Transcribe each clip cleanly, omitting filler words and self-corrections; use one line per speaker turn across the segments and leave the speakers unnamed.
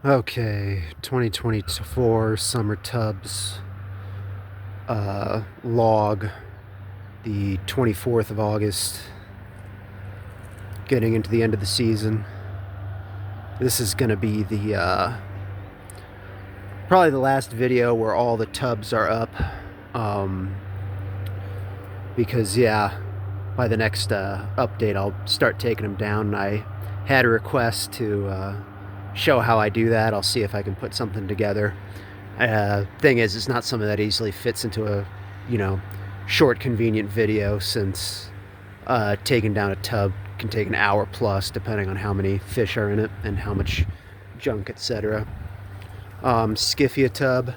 Okay, 2024 summer tubs log, the 24th of August, getting into the end of the season. This is going to be the probably the last video where all the tubs are up, because yeah, by the next update I'll start taking them down, and I had a request to show how I do that. I'll see if I can put something together. Thing is, it's not something that easily fits into a, short, convenient video, since taking down a tub can take an hour plus, depending on how many fish are in it and how much junk, etc. Skiffia tub,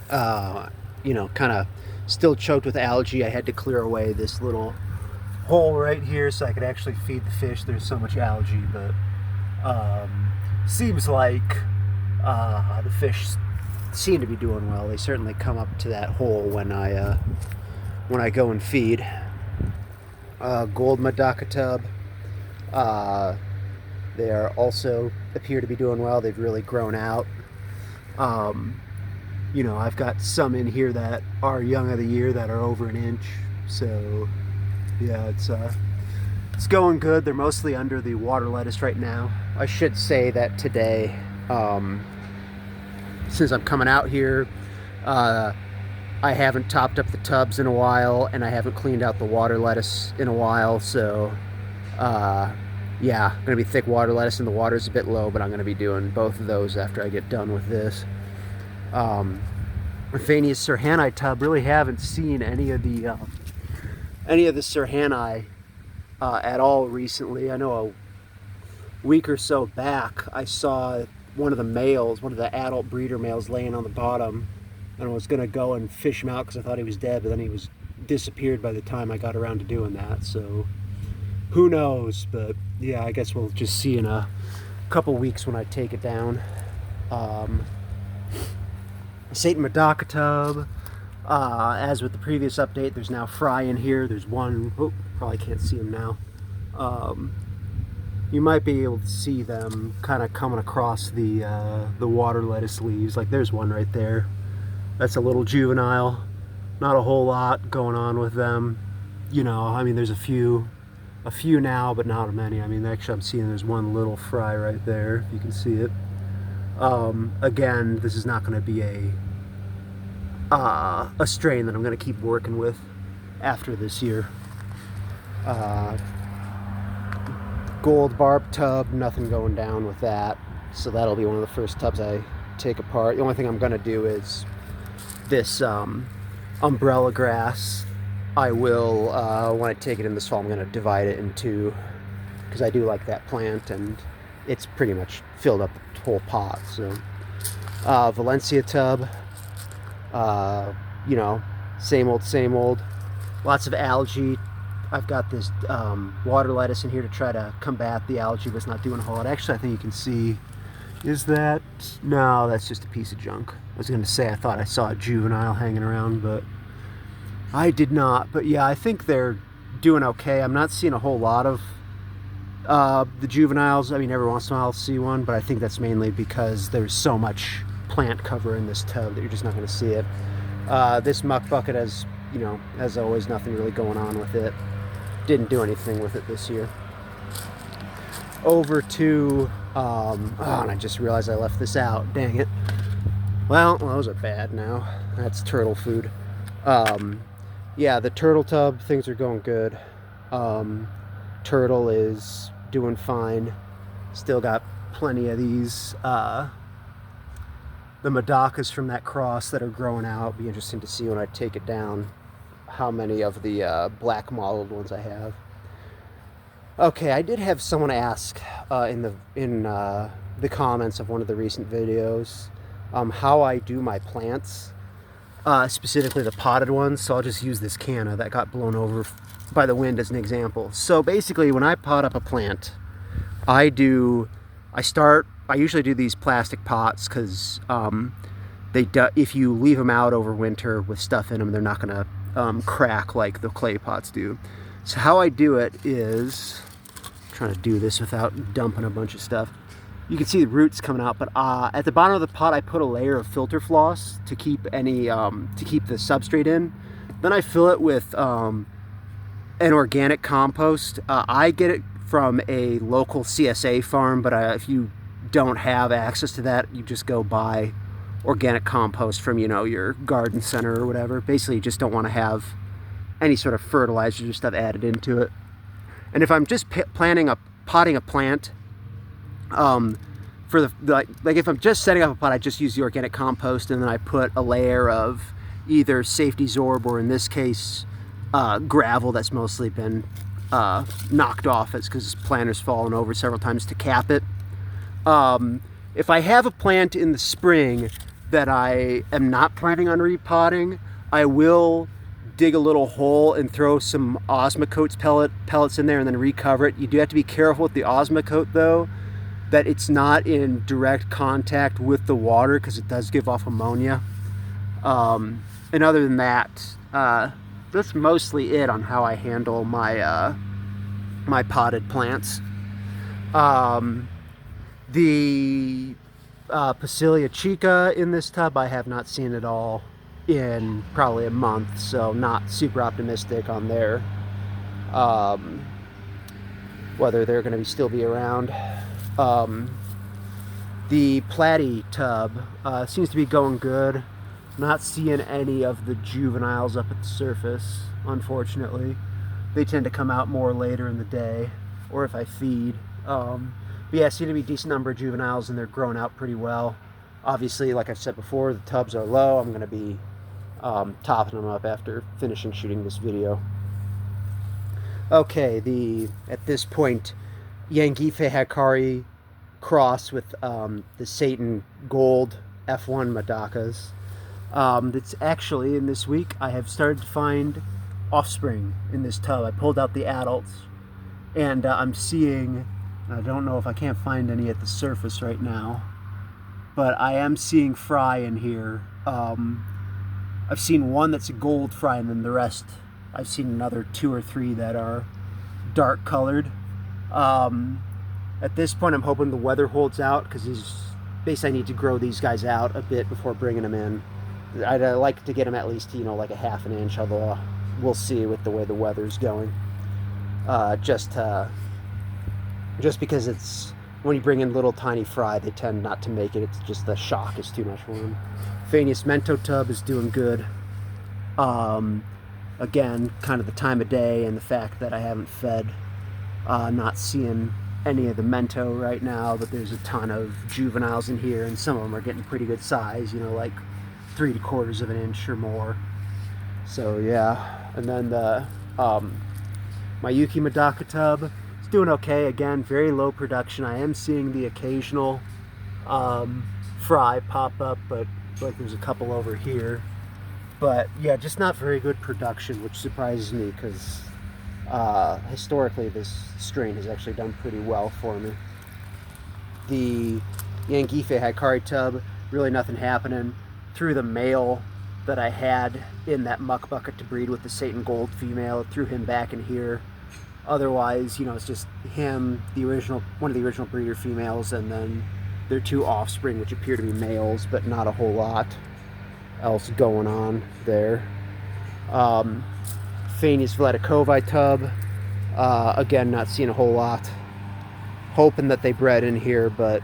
kind of still choked with algae. I had to clear away this little hole right here so I could actually feed the fish. There's so much algae, but seems like the fish seem to be doing well. They certainly come up to that hole when I go and feed. Gold Madaka tub. They are also appear to be doing well. They've really grown out. I've got some in here that are young of the year that are over an inch. So yeah, it's going good. They're mostly under the water lettuce right now. I should say that today, since I'm coming out here, I haven't topped up the tubs in a while, and I haven't cleaned out the water lettuce in a while, so yeah, gonna be thick water lettuce, and the water's a bit low, but I'm gonna be doing both of those after I get done with this. Raphanius Serhanii tub. Really haven't seen any of the Serhanii at all recently. I know a week or so back I saw one of the adult breeder males laying on the bottom, and I was gonna go and fish him out because I thought he was dead, but then he was disappeared by the time I got around to doing that. So who knows? But yeah, I guess we'll just see in a couple weeks when I take it down. Satan Madaka tub. As with the previous update, there's now fry in here. There's one. Oh, probably can't see him now. You might be able to see them kind of coming across the water lettuce leaves. Like, there's one right there. That's a little juvenile. Not a whole lot going on with them. There's a few now, but not many. Actually, I'm seeing there's one little fry right there, if you can see it. Again, this is not going to be a strain that I'm going to keep working with after this year. Gold barb tub, nothing going down with that, so that'll be one of the first tubs I take apart. The only thing I'm going to do is this umbrella grass. I will, when I take it in this fall, I'm going to divide it in two, because I do like that plant, and it's pretty much filled up the whole pot. So Valencia tub, same old. Lots of algae. I've got this water lettuce in here to try to combat the algae, but it's not doing a whole lot. Actually, I think you can see, is that, no, that's just a piece of junk. I was going to say I thought I saw a juvenile hanging around, but I did not. But yeah, I think they're doing okay. I'm not seeing a whole lot of the juveniles. Every once in a while I'll see one, but I think that's mainly because there's so much plant cover in this tub that you're just not going to see it. This muck bucket has, as always, nothing really going on with it. Didn't do anything with it this year. Over to, and I just realized I left this out. Dang it. Well, those are bad now. That's turtle food. Yeah, the turtle tub, things are going good. Turtle is doing fine. Still got plenty of these, the Madakas from that cross that are growing out. Be interesting to see when I take it down how many of the black mottled ones I have. Okay, I did have someone ask in the comments of one of the recent videos how I do my plants, specifically the potted ones. So I'll just use this canna that got blown over by the wind as an example. So basically, when I pot up a plant, I usually do these plastic pots, because if you leave them out over winter with stuff in them, they're not going to crack like the clay pots do. So how I do it is, I'm trying to do this without dumping a bunch of stuff. you can see the roots coming out. But at the bottom of the pot, I put a layer of filter floss to keep any to keep the substrate in. Then I fill it with an organic compost. I get it from a local CSA farm, but if you don't have access to that, you just go buy organic compost from, you know, your garden center or whatever. Basically, you just don't want to have any sort of fertilizer or stuff added into it. And if I'm just potting a plant, for like if I'm just setting up a pot, I just use the organic compost, and then I put a layer of either safety zorb, or in this case, gravel that's mostly been knocked off. It's because this planter's fallen over several times, to cap it. If I have a plant in the spring that I am not planning on repotting, I will dig a little hole and throw some Osmocote pellets in there and then recover it. You do have to be careful with the Osmocote, though, that it's not in direct contact with the water, because it does give off ammonia. And other than that, that's mostly it on how I handle my my potted plants. The Pasilia chica in this tub, I have not seen at all in probably a month, so not super optimistic on their whether they're going to still be around. The platy tub seems to be going good. Not seeing any of the juveniles up at the surface, unfortunately. They tend to come out more later in the day, or if I feed. But yeah, seem to be a decent number of juveniles, and they're growing out pretty well. Obviously, like I've said before, the tubs are low. I'm going to be topping them up after finishing shooting this video. Okay, at this point, Yangife Hikari cross with the Satan Gold F1 Madakas. That's actually, in this week, I have started to find offspring in this tub. I pulled out the adults, and I'm seeing, I don't know if I can't find any at the surface right now, but I am seeing fry in here. I've seen one that's a gold fry, and then the rest, I've seen another 2 or 3 that are dark colored. At this point, I'm hoping the weather holds out, because basically I need to grow these guys out a bit before bringing them in. I'd like to get them at least, you know, like a ½ an inch, although we'll see with the way the weather's going. Just because it's, when you bring in little tiny fry, they tend not to make it. It's just the shock is too much for them. Phanius Mento tub is doing good. Again, kind of the time of day and the fact that I haven't fed, not seeing any of the Mento right now, but there's a ton of juveniles in here, and some of them are getting pretty good size, you know, like 3/4 of an inch or more. So yeah, and then the Mayuki Madaka tub is doing okay. Again, very low production. I am seeing the occasional fry pop up, but like there's a couple over here. But yeah, just not very good production, which surprises me, because historically this strain has actually done pretty well for me. The Yangife Hikari tub, really nothing happening. Threw the male that I had in that muck bucket to breed with the Satan Gold female, threw him back in here. Otherwise, you know, it's just him, one of the original breeder females, and then their 2 offspring, which appear to be males, but not a whole lot else going on there. Phanius Vladikovi tub, again, not seeing a whole lot. Hoping that they bred in here, but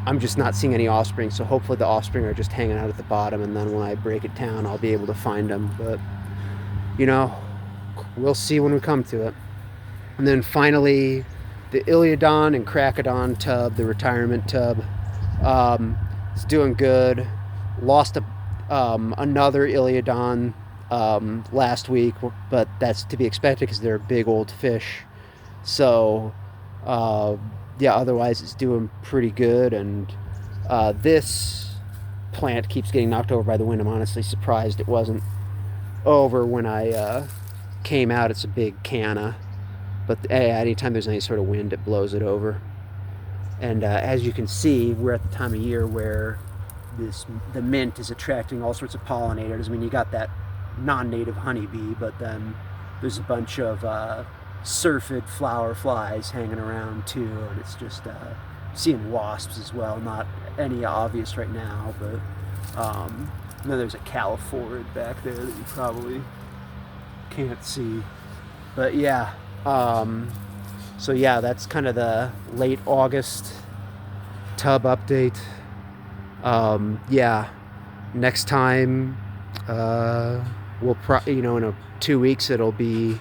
I'm just not seeing any offspring, so hopefully the offspring are just hanging out at the bottom, and then when I break it down, I'll be able to find them. But, you know, we'll see when we come to it. And then finally, the Iliodon and Cracodon tub, the retirement tub. It's doing good. Lost another Iliodon last week, but that's to be expected because they're big old fish. So, yeah, otherwise it's doing pretty good. And this plant keeps getting knocked over by the wind. I'm honestly surprised it wasn't over when I came out. It's a big canna, but anytime there's any sort of wind, it blows it over. And as you can see, we're at the time of year where the mint is attracting all sorts of pollinators. I mean, you got that non-native honeybee, but then there's a bunch of syrphid flower flies hanging around too, and it's just seeing wasps as well. Not any obvious right now, but then there's a caliphorid back there that you probably can't see. But yeah, so yeah, that's kind of the late August tub update. Yeah, next time, we'll in 2 weeks it'll be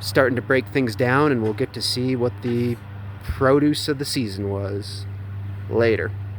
starting to break things down, and we'll get to see what the produce of the season was. Later.